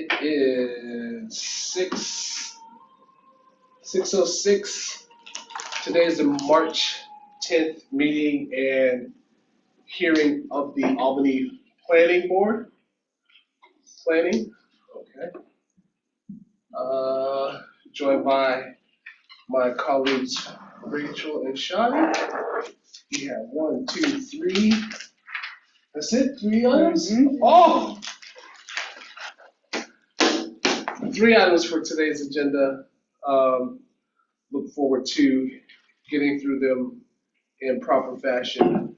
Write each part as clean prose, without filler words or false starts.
It is 6:06. Today is the March 10th meeting and hearing of the Albany Planning Board. Planning, okay. Joined by my colleagues Rachel and Shadi. We have 1, 2, 3. That's it? 3 items? Oh! 3 items for today's agenda. Look forward to getting through them in proper fashion.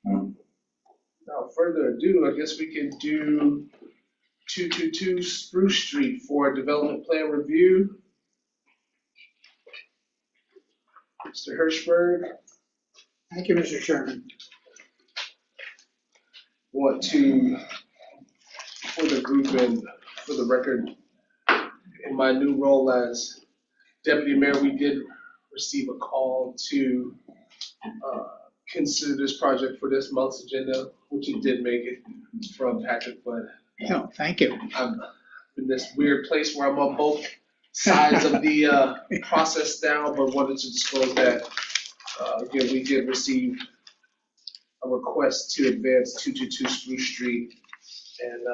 Without further ado, I guess we can do 222 Spruce Street for a development plan review. Mr. Hirschberg. Thank you, Mr. Chairman. Want to, for the group and for the record, in my new role as Deputy Mayor, we did receive a call to consider this project for this month's agenda, which it did make it from Patrick, but No, thank you. I'm in this weird place where I'm on both sides of the process now, but wanted to disclose that, again, we did receive a request to advance 222 Spruce Street, and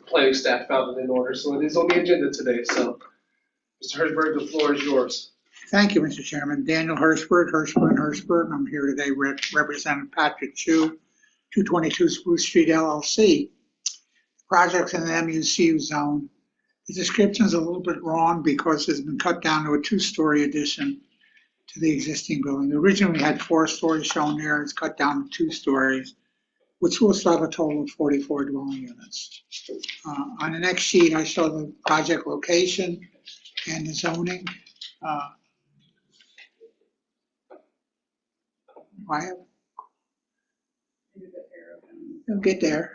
planning staff found it in order, so it is on the agenda today. So, Mr. Hirschberg, the floor is yours. Thank you, Mr. Chairman. Daniel Hirschberg, and I'm here today representing Patrick Chu, 222 Spruce Street LLC. Project's in the MUC zone. The description is a little bit wrong because it's been cut down to a 2-story addition to the existing building. Originally, we had 4 stories shown there. It's cut down to 2 stories, which will still have a total of 44 dwelling units. On the next sheet, I show the project location and the zoning. You'll get there.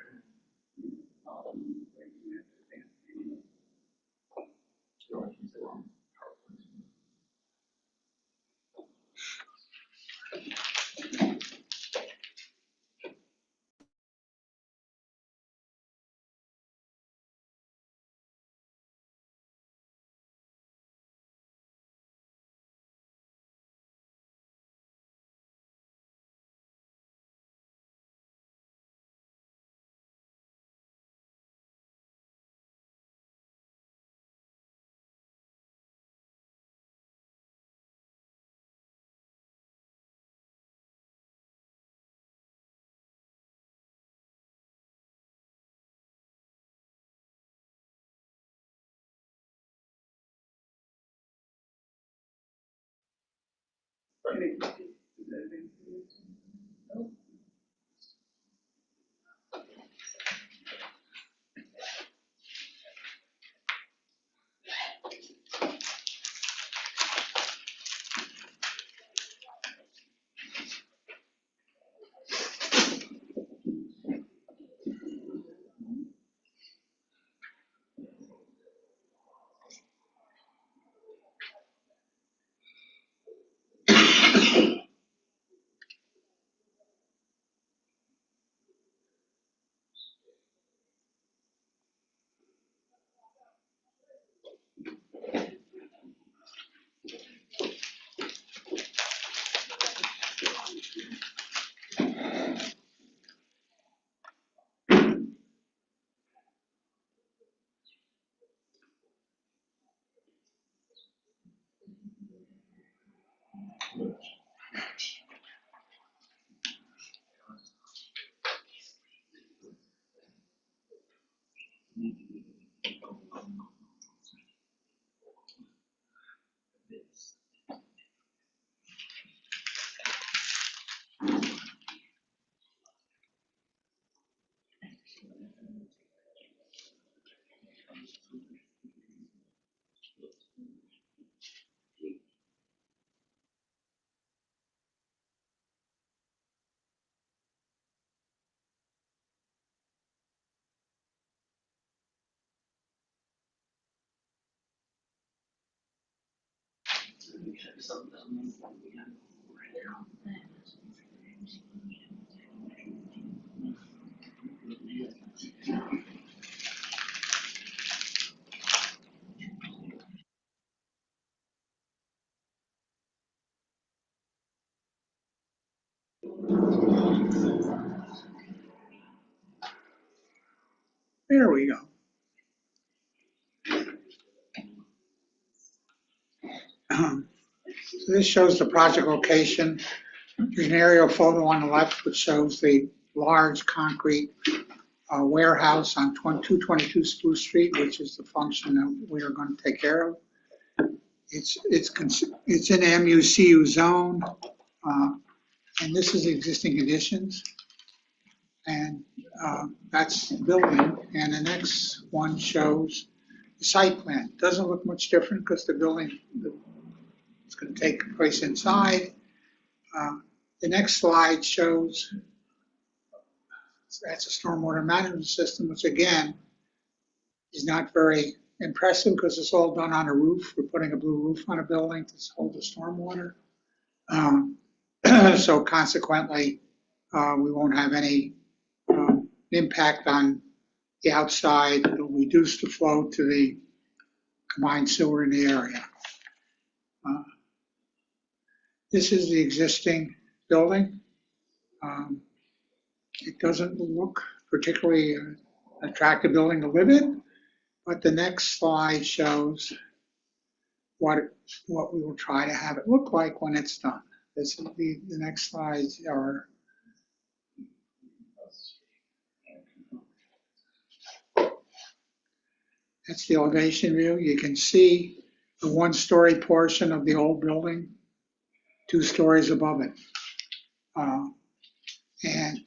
There we go. So this shows the project location. There's an aerial photo on the left which shows the large concrete warehouse on 222 Spruce Street, which is the function that we are going to take care of. It's in the MUCU zone, and this is the existing conditions. And that's the building. And the next one shows the site plan. Doesn't look much different because the building is going to take place inside. The next slide shows that's a stormwater management system, which again is not very impressive because it's all done on a roof. We're putting a blue roof on a building to hold the stormwater. So consequently, we won't have any impact on the outside. It'll reduce the flow to the combined sewer in the area. This is the existing building. It doesn't look particularly attractive building to live in, but the next slide shows what we will try to have it look like when it's done. This will be the next slides are. That's the elevation view. You can see the one-story portion of the old building, 2 stories above it. And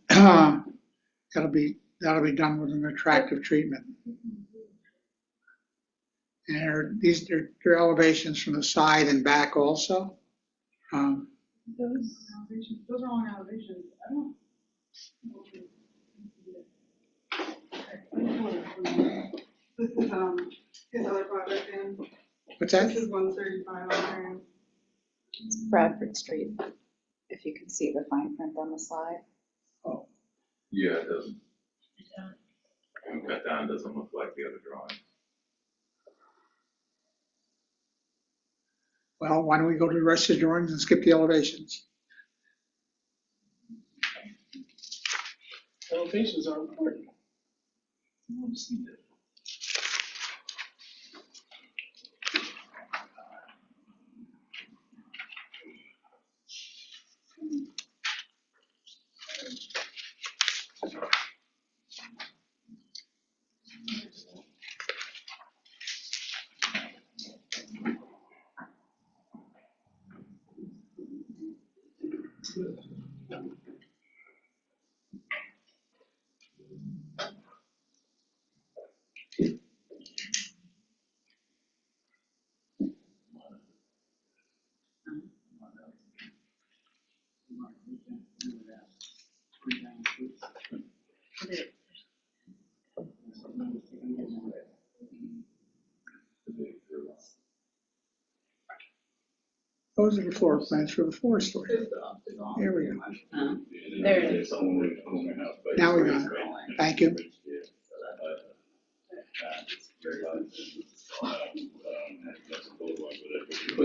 that'll be done with an attractive treatment. And these are elevations from the side and back also. Those are all elevations. I don't. This is his other project, and What's that? this is 135 on there. It's Bradford Street, if you can see the fine print on the slide. Oh, Yeah, it doesn't. And cut down doesn't look like the other drawing. well, why don't we go to the rest of the drawings and skip the elevations? Elevations are important. Those are the floor plans for the 4-story. Here we go. There it is. Now we got it. Thank you.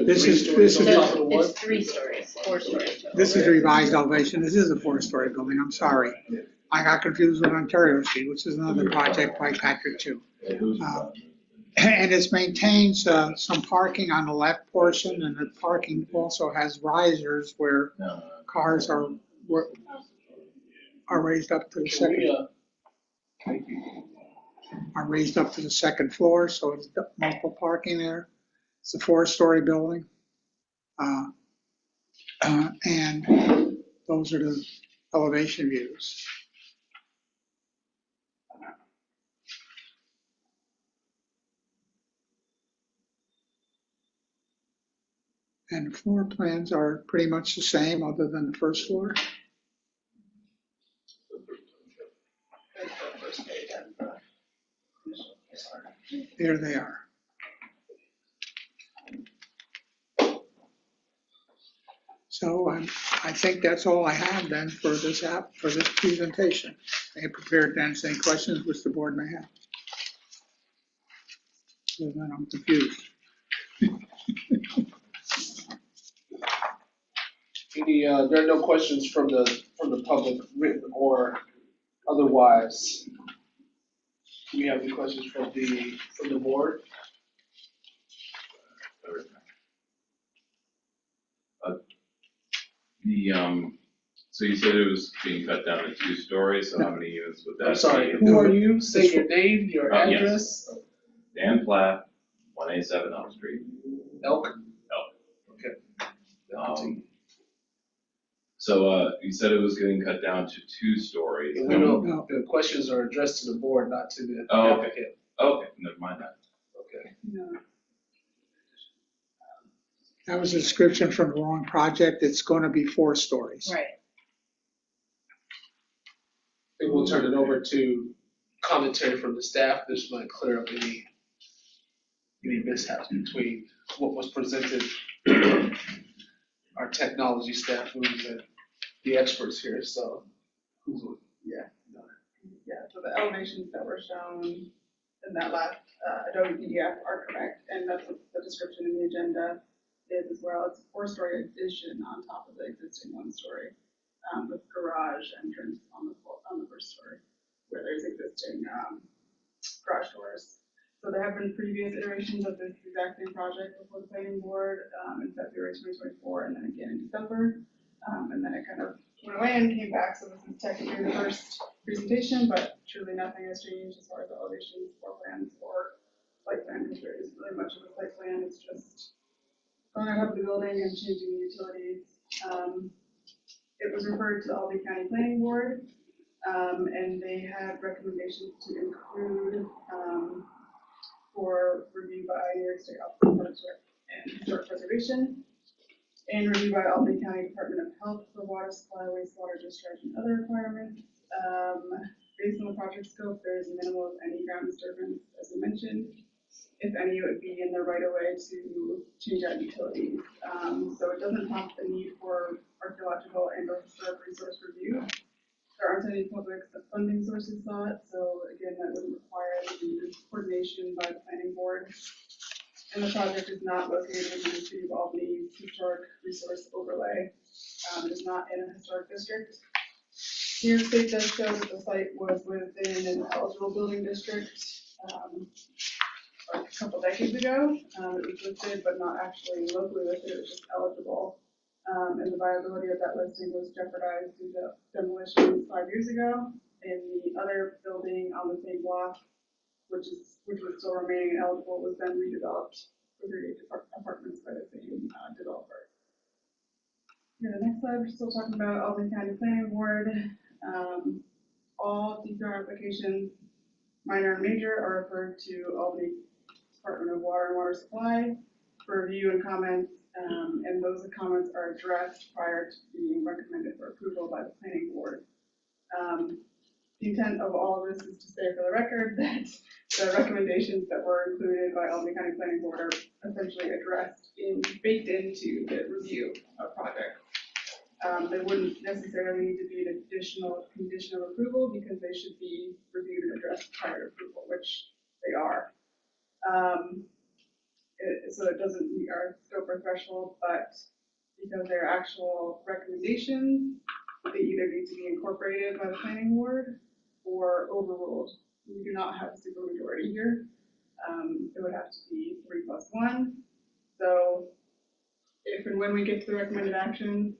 This is It's 3 stories, 4 stories. this is revised elevation. This is a 4-story building. I'm sorry. I got confused with Ontario Street, which is another project by Patrick too. And it maintains some parking on the left portion, and the parking also has risers where cars are raised up to the second floor, so it's multiple parking there. It's a 4-story building, and those are the elevation views. And the floor plans are pretty much the same other than the first floor. There they are. So I think that's all I have then for this presentation. I am prepared to answer any questions which the board may have. So then I'm confused. There are no questions from the public, written or otherwise. Do we have any questions from the board? The, so you said it was being cut down to 2 stories, so how many units would that be? I'm sorry, who are you? Say your name, your Oh, yes. address. Dan Platt, 187 Elm Street. Elk? Elk. Okay. So, you said it was getting cut down to 2 stories. We don't, the questions are addressed to the board, not to the Oh, okay. applicant. Okay, never mind that. Okay. No. That was a description from the wrong project. It's going to be 4 stories. Right. I think we'll turn it over to commentary from the staff. This might clear up any mishaps between what was presented, our technology staff, who's the experts here, so. Yeah, so the elevations that were shown in that last Adobe PDF are correct, and that's what the description in the agenda is as well. It's a 4-story addition on top of the existing 1-story, with garage entrance on the first story, where there's existing garage doors. So there have been previous iterations of this exact same project before the planning board in February 2024, and then again in December, and then it kind of went away and came back. So this is technically the first presentation, but truly nothing has changed as far as the elevations, floor plans, or site plan, because there isn't really much of a site plan. It's just going ahead with the building and changing the utilities. It was referred to the Albany County Planning Board, and they had recommendations to include for review by New York State Office of Parks and Historic Preservation, and review by Albany County Department of Health for water supply, wastewater discharge, and other requirements. Based on the project scope, there is minimal of any ground disturbance, as we mentioned. If any, it would be in the right of way to change out utilities. So it doesn't prompt the need for archaeological and or historic resource review. There aren't any public funding sources sought, so again, that would require the coordination by the planning board. And the project is not located in the city of Albany's historic resource overlay. It is not in a historic district. New York State does show that the site was within an eligible building district a couple decades ago. It was listed, but not actually locally listed, it was just eligible. And the viability of that listing was jeopardized due to demolition 5 years ago. And the other building on the same block, which was still remaining eligible, was then redeveloped for 38 apartments by the same developer. Yeah, the next slide, we're still talking about Albany County Planning Board. All DPR applications, minor and major, are referred to Albany Department of Water and Water Supply for review and comments, and those comments are addressed prior to being recommended for approval by the planning board. The intent of all of this is to say for the record that the recommendations that were included by Albany County Planning Board are essentially baked into the review of projects. They wouldn't necessarily need to be an additional condition of approval because they should be reviewed and addressed prior to approval, which they are. So it doesn't meet our scope or threshold, but because they're actual recommendations, they either need to be incorporated by the planning board or overruled. We do not have a supermajority here. It would have to be 3+1. So if and when we get to the recommended actions,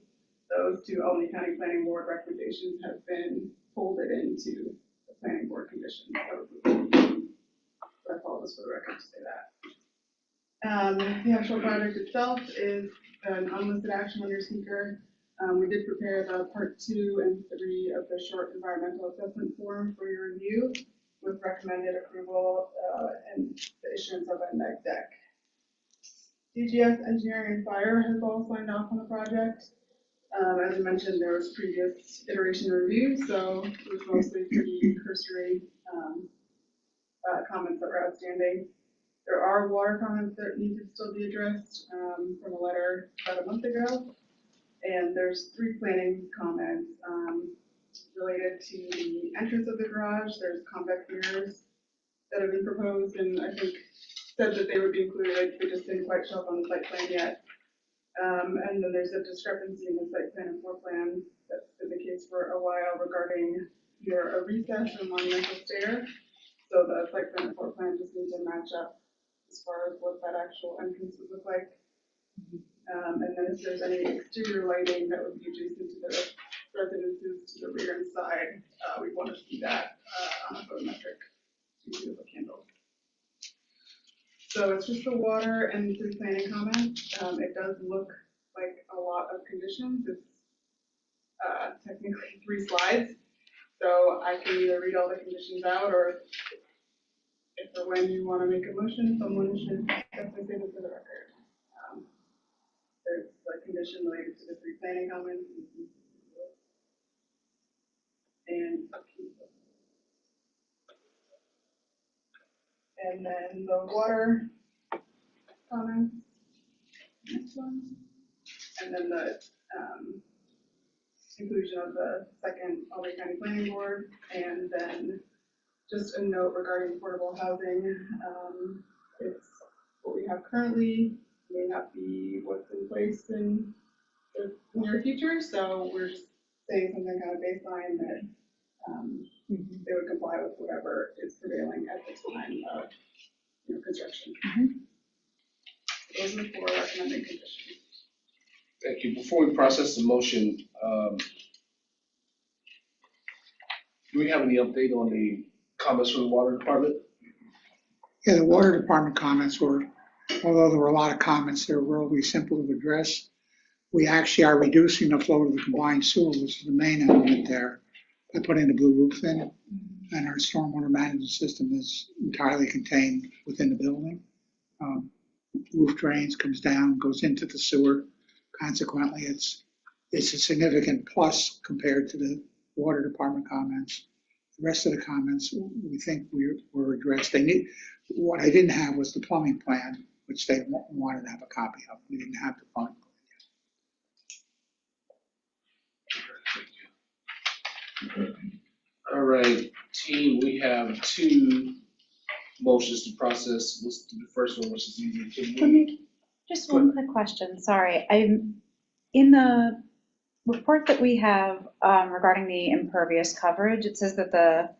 those 2 Albany County Planning Board recommendations have been folded into the planning board conditions. That's all just for the record to say that. The actual project itself is an unlisted action under seeker. We did prepare the part 2 and 3 of the short environmental assessment form for your review with recommended approval and the issuance of a neg deck. DGS Engineering and Fire has all signed off on the project. As I mentioned, there was previous iteration review, so it was mostly pretty cursory comments that were outstanding. There are water comments that need to still be addressed from a letter about a month ago. And there's 3 planning comments related to the entrance of the garage. There's convex mirrors that have been proposed, and I think said that they would be included. They just didn't quite show up on the site plan yet. And then there's a discrepancy in the site plan and floor plan that's been the case for a while regarding a recess and monumental stair. So the site plan and floor plan just need to match up as far as what that actual entrance would look like. And then if there's any exterior lighting that would be adjacent to the residences to the rear and side, we want to see that on a photometric view of a candle. So it's just the water and 3 planning comments. It does look like a lot of conditions. It's technically 3 slides. So I can either read all the conditions out, or if or when you want to make a motion, someone should definitely say this for the record. There's a condition related to the 3 planning comments and then the water comments, next one, and then the inclusion of the second Albany County Planning Board, and then just a note regarding affordable housing. It's what we have currently, may not be what's in place in the near future, so we're just saying something kind of baseline that they would comply with whatever is prevailing at the time of construction. Those are the 4 recommended conditions. Thank you. Before we process the motion, do we have any update on the comments from the water department? Yeah, the water department comments were, although there were a lot of comments, they were relatively simple to address. We actually are reducing the flow to the combined sewer, which is the main element there, by putting the blue roof in. And our stormwater management system is entirely contained within the building. Roof drains, comes down, goes into the sewer. Consequently, it's a significant plus compared to the water department comments. The rest of the comments, we think were addressed. What I didn't have was the plumbing plan, which they wanted to have a copy of. We didn't have the plumbing plan. All right, team, we have 2 motions to process. Let's do the first one, which is easy. Let me, just one quick question, sorry. I'm, in the report that we have regarding the impervious coverage, it says that the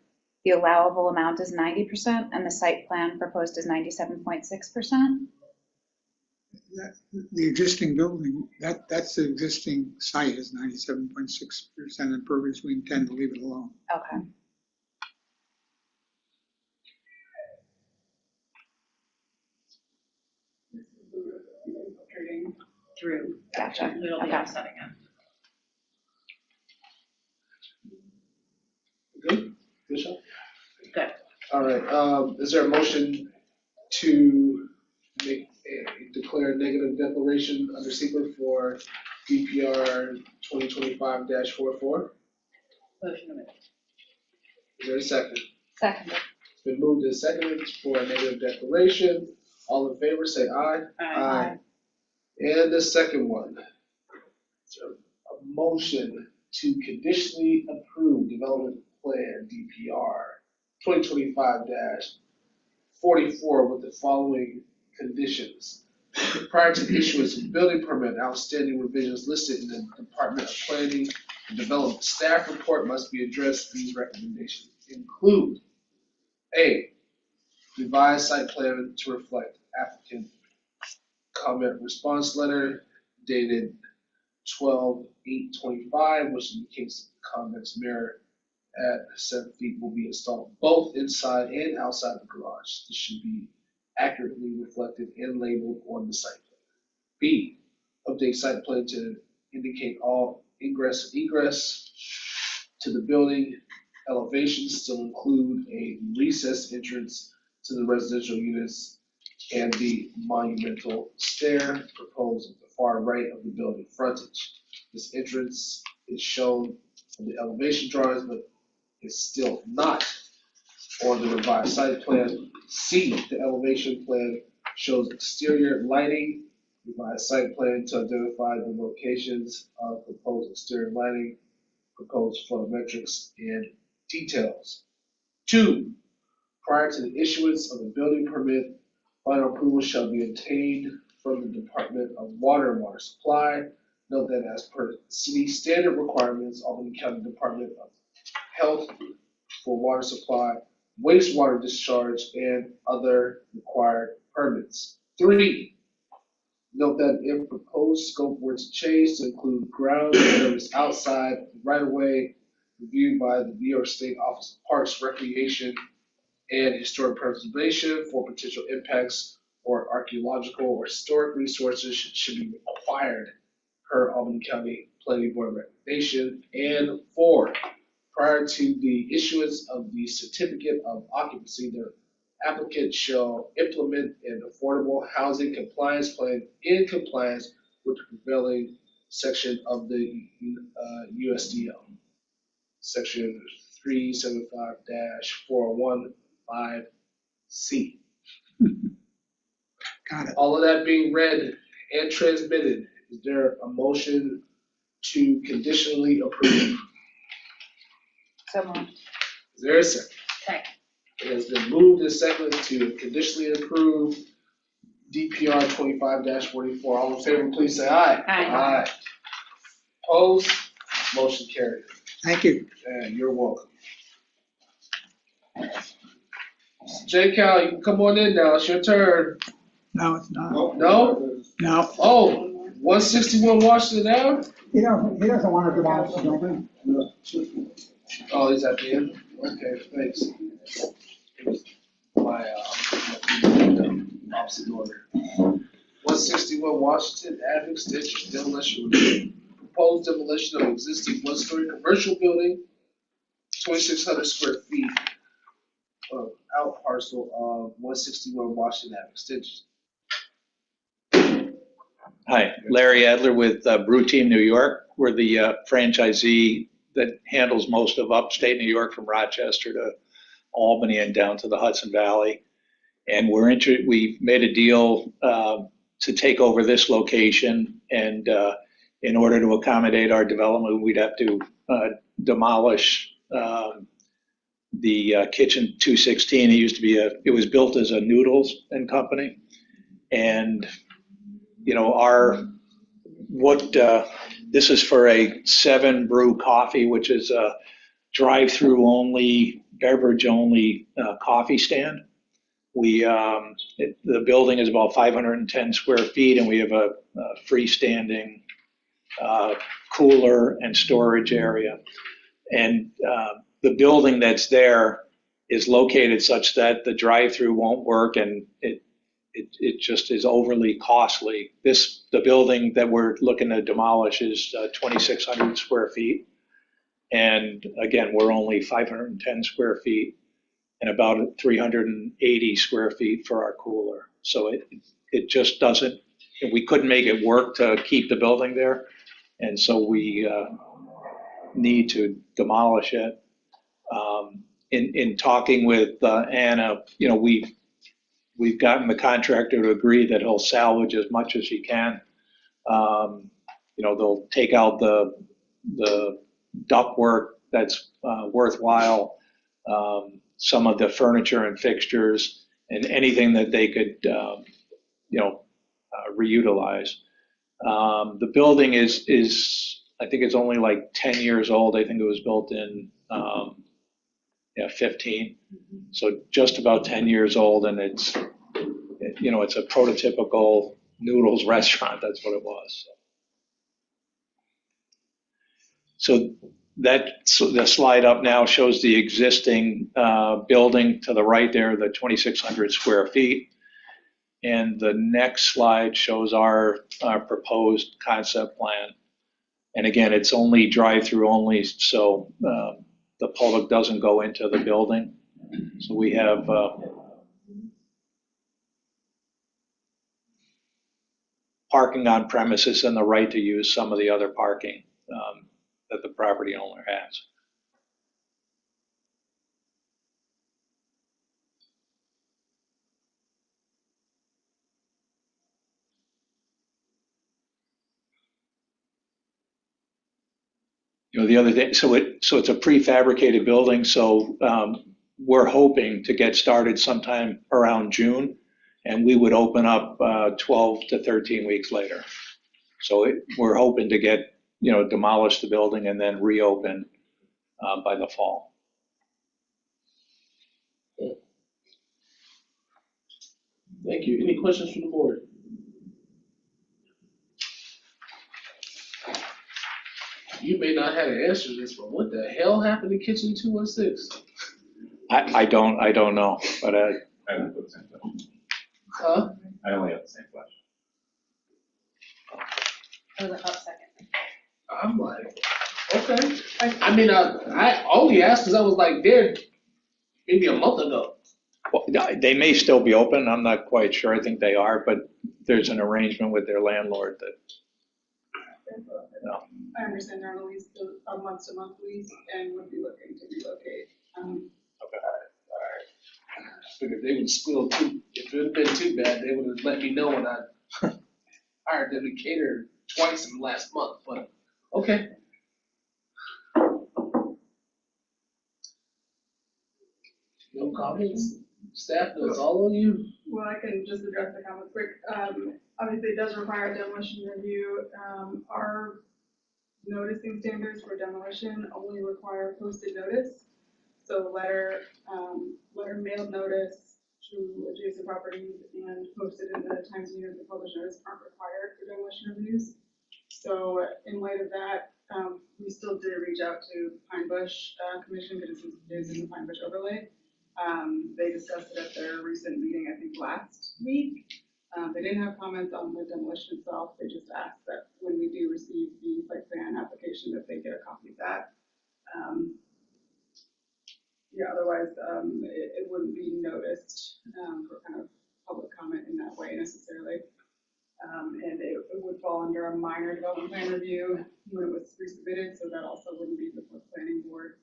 allowable amount is 90% and the site plan proposed is 97.6%. The existing building, that's the existing site is 97.6% impervious. We intend to leave it alone. Okay. Infiltrating Through. Gotcha. It'll be Okay. offsetting it. Good? Good shot? Good. All right, is there a motion to declare a negative declaration under secret for DPR 2025-44? Motion to make. Is there a second? Second. It's been moved and seconded for a negative declaration. All in favor, say aye. Aye. And the second one, is there a motion to conditionally approve development plan DPR 2025-44 with the following conditions. Prior to the issuance of building permit, outstanding revisions listed in the Department of Planning and Development staff report must be addressed. These recommendations include: A, revised site plan to reflect applicant comment response letter dated 12/8/25, which indicates the convex mirror at 7 feet will be installed both inside and outside the garage. This should be accurately reflected and labeled on the site plan. B, update site plan to indicate all ingress and egress to the building. Elevations still include a recessed entrance to the residential units and the monumental stair proposed at the far right of the building frontage. This entrance is shown on the elevation drawings, but is still not on the revised site plan. C, the elevation plan shows exterior lighting. Revised site plan to identify the locations of proposed exterior lighting, proposed photometrics, and details. 2, prior to the issuance of a building permit, final approval shall be obtained from the Department of Water and Water Supply. Note that as per city standard requirements, Albany County Department of Health for water supply, wastewater discharge, and other required permits. 3, note that if proposed scope were to change to include ground areas outside the right-of-way, reviewed by the New York State Office of Parks, Recreation, and Historic Preservation for potential impacts or archaeological or historic resources should be required per Albany County Planning Board recommendation. And 4, prior to the issuance of the certificate of occupancy, the applicant shall implement an affordable housing compliance plan in compliance with the prevailing section of the USDO, section 375-4015C. Got it. All of that being read and transmitted, is there a motion to conditionally approve? So moved. Is there a second? Second. It has been moved and seconded to conditionally approve DPR 25-44. All in favor, please say aye. Aye. Opposed? Motion carried. Thank you. And you're welcome. J. Cal, you can come on in now. It's your turn. No, it's not. No? No. Oh, 161 Washington Ave? He doesn't want to demolish the building. Oh, he's at the end? Okay, thanks. My, opposite order. 161 Washington Ave extension, demolition. Proposed demolition of existing one-story commercial building, 2,600 square feet of out parcel of 161 Washington Ave extension. Hi, Larry Adler with Brew Team New York. We're the franchisee that handles most of upstate New York from Rochester to Albany and down to the Hudson Valley. And we made a deal to take over this location, and in order to accommodate our development, we'd have to demolish the kitchen 216. It was built as a noodles and company. And you know, this is for a 7 brew coffee, which is a drive-through only, beverage only coffee stand. The building is about 510 square feet, and we have a freestanding cooler and storage area. And the building that's there is located such that the drive-through won't work, and it just is overly costly. The building that we're looking to demolish is 2,600 square feet. And again, we're only 510 square feet and about 380 square feet for our cooler. So it just doesn't, we couldn't make it work to keep the building there. And so we need to demolish it. In talking with Anna, you know, we've gotten the contractor to agree that he'll salvage as much as he can. You know, they'll take out the ductwork that's worthwhile, some of the furniture and fixtures, and anything that they could, reutilize. The building is I think it's only like 10 years old. I think it was built in 15. So just about 10 years old, and it's a prototypical noodles restaurant. That's what it was. So the slide up now shows the existing building to the right there, the 2,600 square feet. And the next slide shows our proposed concept plan. And again, it's only drive-through only, so the public doesn't go into the building. So we have parking on premises and the right to use some of the other parking that the property owner has. You know, the other thing, so it's a prefabricated building, so we're hoping to get started sometime around June, and we would open up 12 to 13 weeks later. So we're hoping to get, demolish the building and then reopen by the fall. Thank you. Any questions from the board? You may not have an answer to this, but what the hell happened to Kitchen 216? I don't know, but I have the same question. Huh? I only have the same question. That was a hot second. I'm like, okay. I mean, I only asked because I was like there maybe a month ago. well, they may still be open. I'm not quite sure. I think they are, but there's an arrangement with their landlord that, no. I understand they're on a lease, a month-to-month lease, and would be looking to relocate. I figured they would spill too. If it had been too bad, they would have let me know when I hired them to cater twice in the last month, but okay. No comments? Staff, no, it's all on you. Well, I can just address the comments quick. Obviously, it does require a demolition review. Our noticing standards for demolition only require posted notice. So letter mailed notice to adjacent properties and posted in the Times News and published notice aren't required for demolition reviews. So in light of that, we still did reach out to Pine Bush Commission because it is in the Pine Bush overlay. They discussed it at their recent meeting, I think last week. They didn't have comments on the demolition itself. They just asked that when we do receive the site plan application, that they get a copy of that. Yeah, otherwise, it wouldn't be noticed for kind of public comment in that way necessarily. And it would fall under a minor development plan review when it was resubmitted, so that also wouldn't be before the planning board.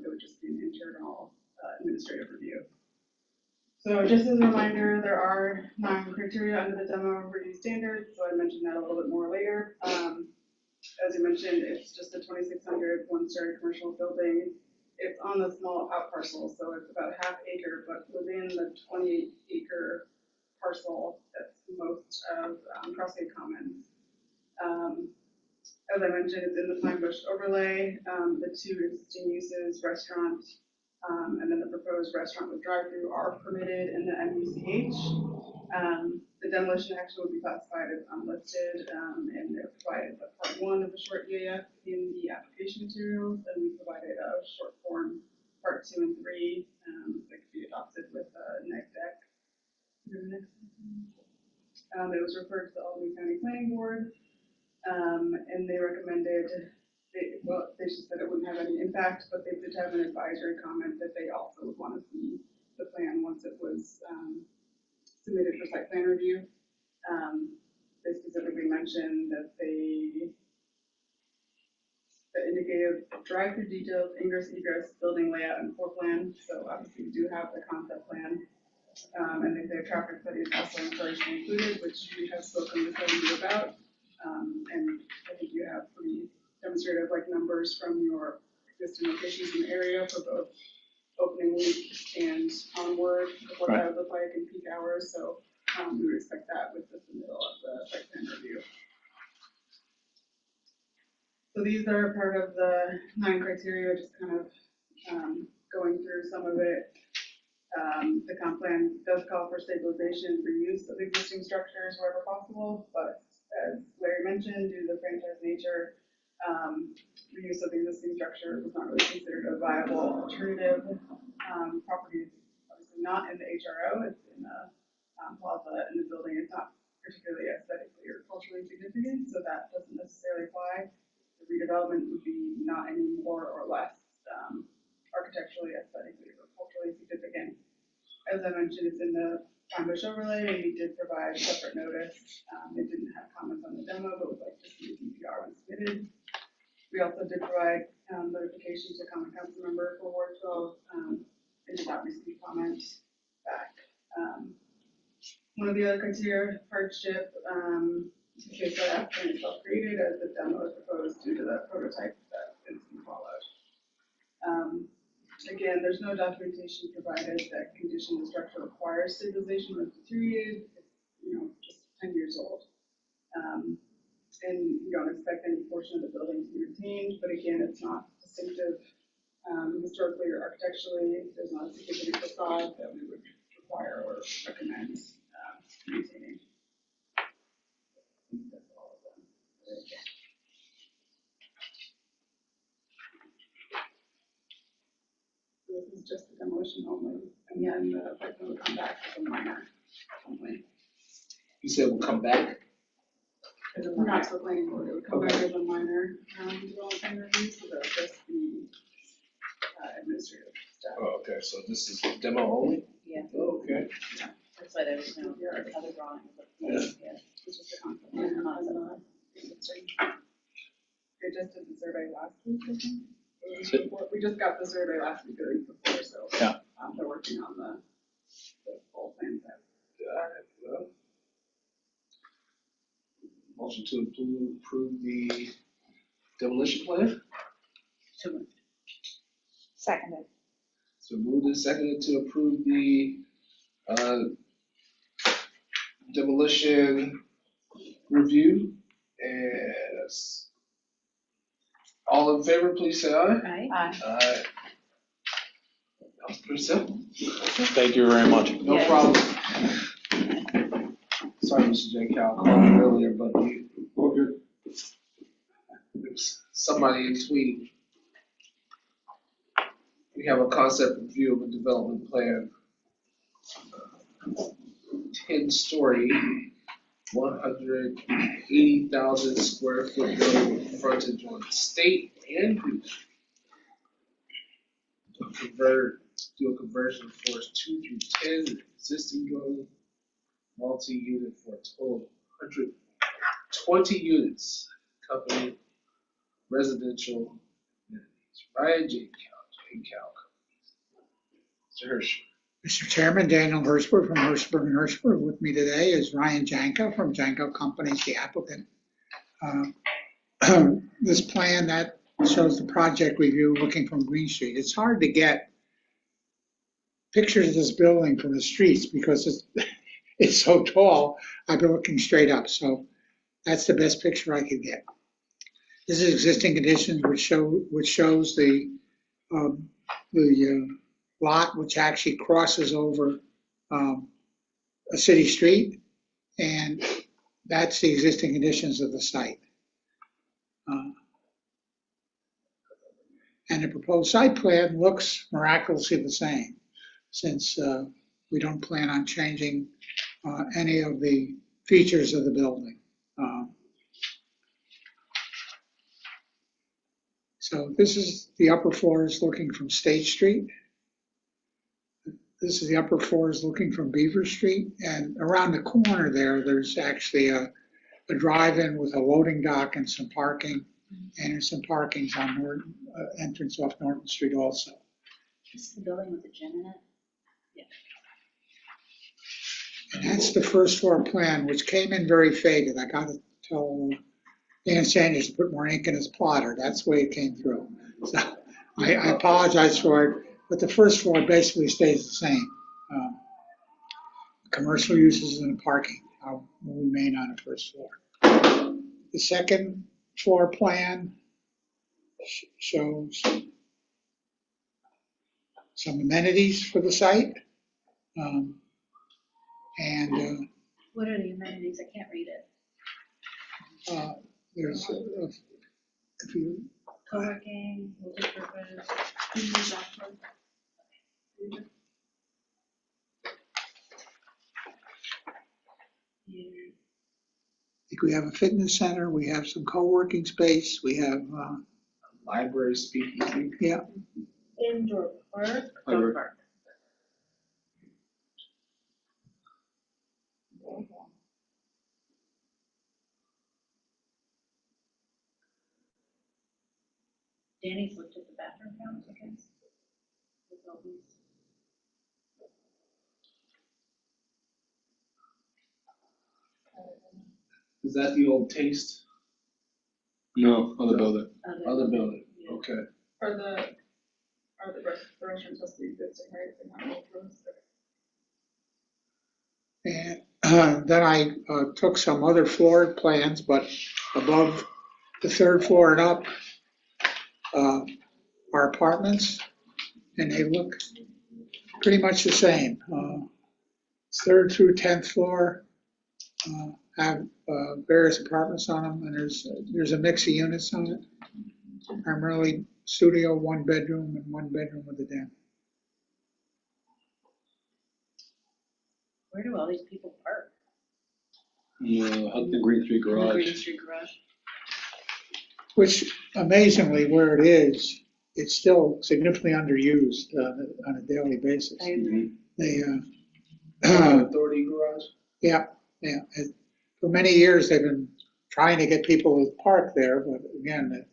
It would just be an internal administrative review. So just as a reminder, there are 9 criteria under the demo review standards, so I mentioned that a little bit more later. As you mentioned, it's just a 2,600 one-story commercial building. It's on the small out parcel, so it's about ½ acre, but within the 28-acre parcel that's most of Crossgate Commons. As I mentioned, it's in the Pine Bush overlay. The 2 existing uses, restaurant, and then the proposed restaurant with drive-through are permitted in the MUCH. The demolition action would be classified as unlisted, and they're provided the part 1 of the short EAF in the application materials, and we provided a short form part 2 and 3 that could be adopted with a neg deck. It was referred to the Albany County Planning Board, and they recommended, they just said it wouldn't have any impact, but they did have an advisory comment that they also would want to see the plan once it was submitted for site plan review. They specifically mentioned that they indicated drive-through details, ingress, egress, building layout, and floor plan. So obviously we do have the concept plan. And they say a traffic study is also encouraged and included, which we have spoken with you about. And I think you have pretty demonstrative like numbers from your existing locations in the area for both opening week and onward, what that would look like in peak hours. So we would expect that with the submittal of the site plan review. So these are part of the 9 criteria, just kind of going through some of it. The comp plan does call for stabilization and reuse of existing structures wherever possible, but as Larry mentioned, due to the franchise nature, reuse of the existing structure was not really considered a viable alternative. Property is obviously not in the HRO, it's in the plaza, and the building is not particularly aesthetically or culturally significant, so that doesn't necessarily apply. The redevelopment would be not any more or less architecturally, aesthetically, or culturally significant. As I mentioned, it's in the Pine Bush overlay, and we did provide separate notice. They didn't have comments on the demo, but would like to see a DPR when submitted. We also did provide notification to common council member for Ward 12, and did not receive comments back. One of the other criteria, hardship, case that applicant is self-created as the demo is proposed due to the prototype that is followed. Again, there's no documentation provided that condition the structure requires stabilization or deteriorated. It's just 10 years old. And we don't expect any portion of the building to be retained, but again, it's not distinctive historically or architecturally. There's not a significant facade that we would require or recommend demolition only, and then the effect would come back as a minor only. You said we'll come back? Not to the planning board, it would come back as a minor, development review, so that would just be, administrative stuff. Oh, okay, so this is demo only? Yeah. Oh, okay. That's why there was no other drawings. But Yeah. It's just a concept. And not existing. They just did the survey last week, I think. We just got the survey last week, or the week before, so. Yeah. They're working on the full plan set. Well, motion to approve the demolition plan? Seconded. So moved and seconded to approve the demolition review. And all in favor, please say aye. Right? Aye. That was pretty simple. Thank you very much. No Yeah. problem. Sorry, Mr. J. Cal, I called you earlier, but you, there's somebody in between. We have a concept review of a development plan. 10-story, 180,000 square foot building with frontage on State and Green Street. Do a conversion of floors 2 through 10, existing dwelling, multi-unit for a total of 120 units, company, residential, amenities. Ryan J. Cal. Mr. Hirsch. Mr. Chairman, Daniel Hirschberg from Hirschberg and Hirschberg. With me today is Ryan Janko from Janko Companies, the applicant. This plan that shows the project review looking from Green Street. It's hard to get pictures of this building from the streets because it's so tall. I've been looking straight up, so that's the best picture I could get. This is existing conditions which shows the lot which actually crosses over a city street, and that's the existing conditions of the site. And the proposed site plan looks miraculously the same, since we don't plan on changing any of the features of the building. So this is the upper floors looking from State Street. This is the upper floors looking from Beaver Street, and around the corner there's actually a drive-in with a loading dock and some parking, and there's some parkings on entrance off Norton Street also. This is the building with the gym in it? And that's the first floor plan, which came in very faded. I got to tell Dan Sanders to put more ink in his plotter. That's the way it came through. So I apologize for it, but the first floor basically stays the same. Commercial uses and parking will remain on the first floor. The second floor plan shows some amenities for the site. What are the amenities? I can't read it. There's, if you, Co-working, multi-purpose. I think we have a fitness center, we have some co-working space, we have, Library speaking. yeah, Indoor park. Indoor Park. Danny's looked at the bathroom counts, I guess. With all these. Is that the old Taste? No, other building. Other building, Yeah. okay. Are the restaurants supposed to be existing, right? They're not old rooms, and then I took some other floor plans, but above the third floor and up are apartments, and they look pretty much the same. Third through 10th floor have various apartments on them, and there's a mix of units on it. Primarily studio, 1 bedroom, and 1 bedroom with a den. Where do all these people park? Up the Green Street In the Green Garage. Street garage? Which amazingly, where it is, it's still significantly underused on a daily basis. I agree. They, Authority garage. yeah. For many years, they've been trying to get people to park there, but again,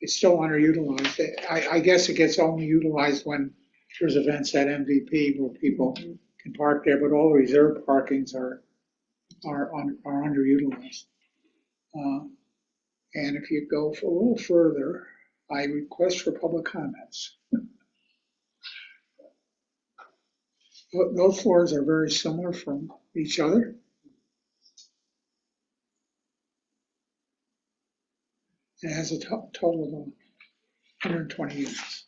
it's still underutilized. I guess it gets only utilized when there's events at MVP where people can park there, but all the reserved parkings are underutilized. And if you go for a little further, I request for public comments. Those floors are very similar from each other. It has a total of 120 units.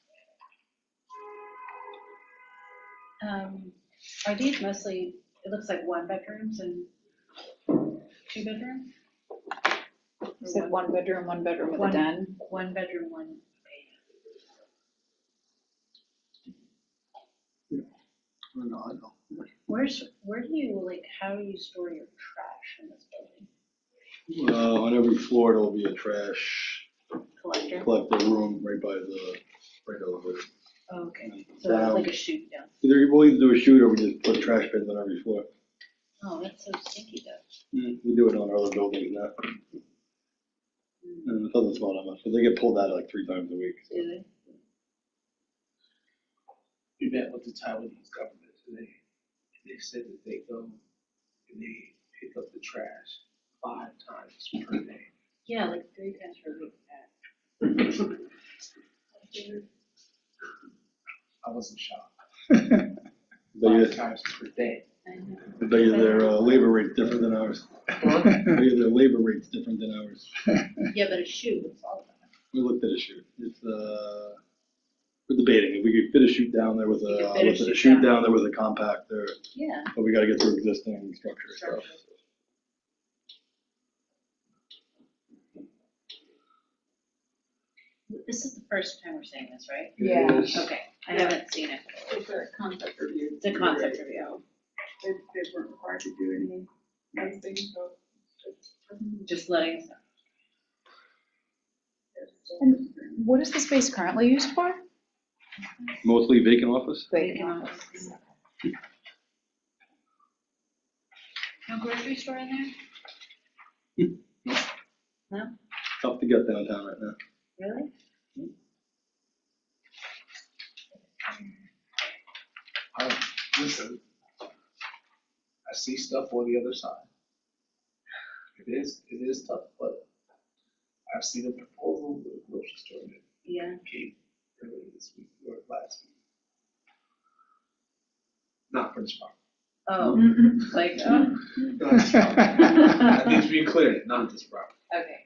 Are these mostly, it looks like 1 bedrooms and 2 bedrooms? You said 1 bedroom, 1 bedroom with a den? 1 bedroom, 1. No. Where do you, like, how do you store your trash in this building? On every floor, there'll be a trash Collector? collector room right over there. Oh, okay, so it's like a chute down. We'll either do a chute or we just put trash bins on every floor. Oh, that's so stinky though. We do it on other buildings now. And it doesn't smell that much, because they get pulled out like 3 times a week. So. Do they? We met with the Taiwanese government today. They said that they go and they pick up the trash 5 times per day. Yeah, like 3 times per week. I wasn't shocked. They 5 times per day. I know. bet you their labor rate's different than ours. Huh? Bet you their labor rate's different than ours. Yeah, but a chute, it's all that. We looked at a chute. It's, we're debating if we could fit a chute down there with You a, could fit a with a chute chute down. down there with a compactor, Yeah. but we gotta get through existing structure stuff. Structure. This is the first time we're saying this, right? Yeah. Okay, I haven't seen it. It's a concept review. It's a concept review. They weren't required to do any licensing, so it's. Just letting us know. And what is the space currently used for? Mostly vacant office? Vacant. No grocery store in there? No? Tough to get downtown right now. Really? Listen, I see stuff on the other side. It is tough, but I've seen a proposal with a grocery store that Yeah. came earlier this week or last week. Not for this property. Oh, like, Not this property. That needs to be clear, not this property. okay.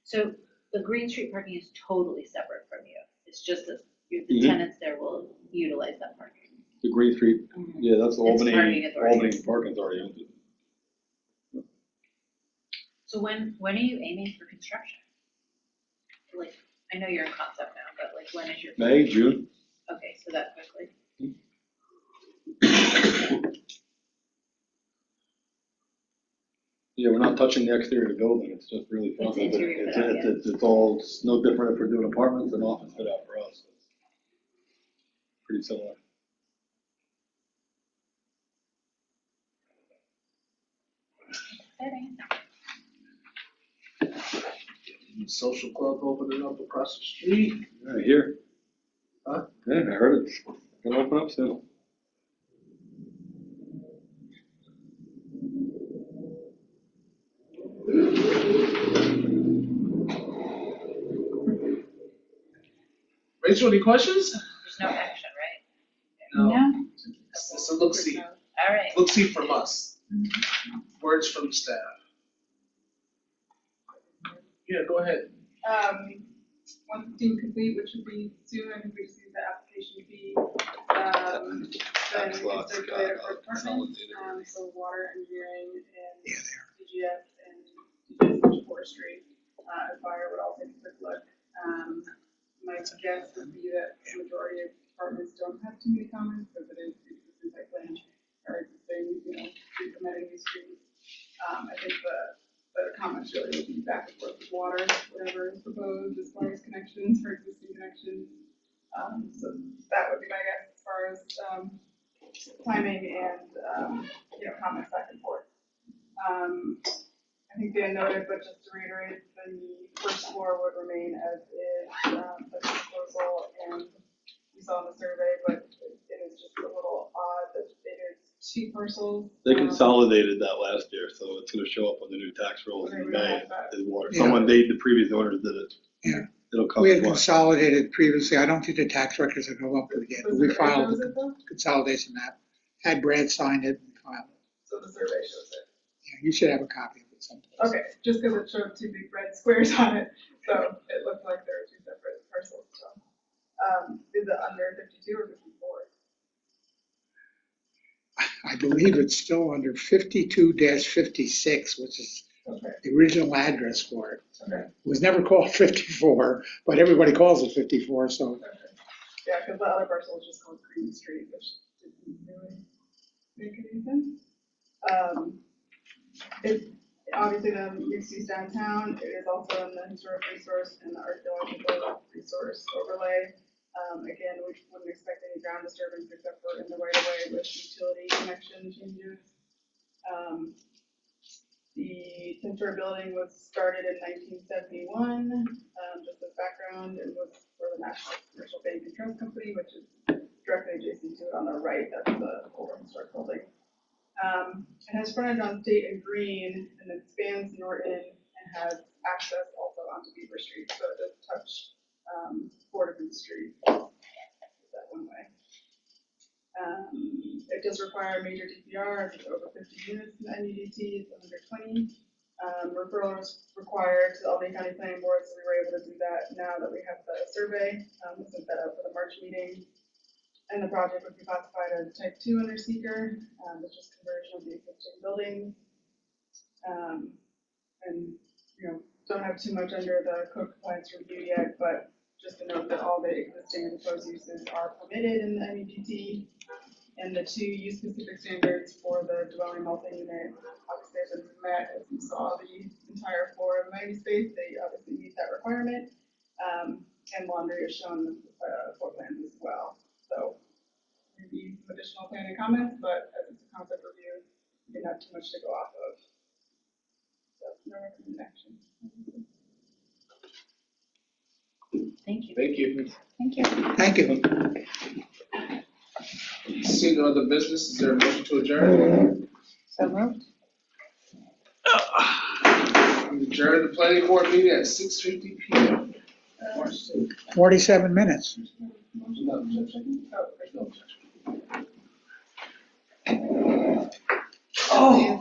So the Green Street parking is totally separate from you. It's just that the Mhm. tenants there will utilize that parking. The Green Street, yeah, that's It's parking Albany, authority. Albany parking's already empty. So when are you aiming for construction? Like, I know you're in concept now, but like, when is your? May, June? Okay, so that quickly. Yeah, we're not touching the exterior of the building, it's just really. It's interior fit out, yeah. It's all, it's no different if we're doing apartments than office fit out for us. Pretty similar. Exciting. Social club opening up across the street. Yeah, here. Huh? Yeah, I heard it's gonna open up soon. Rachel, any questions? There's no action, right? No. It's a look-see, All right. look-see from us. Words from staff. Yeah, go ahead. Once deemed complete, which should be soon, and we receive the application fee, then we can circulate it for apartments, so water engineering and DGS and forestry, and fire would all take a quick look. My guess would be that the majority of apartments don't don't have too many comments, because it is existing site plan, or existing, implementing these streets. I think the comments really would be back and forth with water, whatever is proposed as far as connections for existing connections. So that would be my guess as far as, timing and, comments back and forth. I think Dan noted, but just to reiterate, the first floor would remain as is, the proposal, and we saw in the survey, but it is just a little odd that it is 2 parcels. They consolidated that last year, so it's gonna show up on the new tax rolls Okay, in we May. don't have that. Is water. Yeah. The previous owners did it. Yeah. It'll cost We had what? consolidated previously. I don't think the tax records have go up there yet, but we filed Shows the it though? consolidation map. Had Brad signed it and filed it. So the survey shows it. Yeah, you should have a copy of it someplace. Okay, just because it showed 2 big red squares on it, so it looked like there were 2 separate parcels, so. Is it under 52 or 54? I believe it's still under 52-56, which is Okay, the original address for it. okay, It was never called 54, but everybody calls it 54, so. okay. Yeah, because the other parcel was just called Green Street, which didn't really make any sense. It, obviously the mixed use downtown, it is also in the historic resource and the archaeological resource overlay. Again, we wouldn't expect any ground disturbance except for in the right of way with utility connection changes. The 10-story building was started in 1971, just as background, it was for the National Commercial Bank and Trust Company, which is directly adjacent to it on the right, that's the old historic building. It has frontage on State and Green, and it spans Norton and has access also onto Beaver Street, so it does touch 4 different streets that one way. It does require a major DPR, it's over 50 units in the NUDT, it's under 20. Referral is required to the Albany County Planning Board, so we were able to do that now that we have the survey. We sent that up for the March meeting. And the project would be classified as type 2 under seeker, which is conversion of the existing building. And, don't have too much under the code compliance review yet, but just to note that all the existing and proposed uses are permitted in the NUDT. And the 2 use-specific standards for the dwelling multi-unit, obviously have been met. As you saw, the entire floor of amenity space, they obviously meet that requirement. And laundry is shown in the floor plans as well. So maybe some additional planning comments, but as it's a concept review, we didn't have too much to go off of. So no recommended action. Thank you. Thank you. Thank you. Thank you. Seeing no other business, is there a motion to adjourn? So moved. We adjourn the planning board meeting at 6:50 p.m. 47 minutes. No objection. Oh,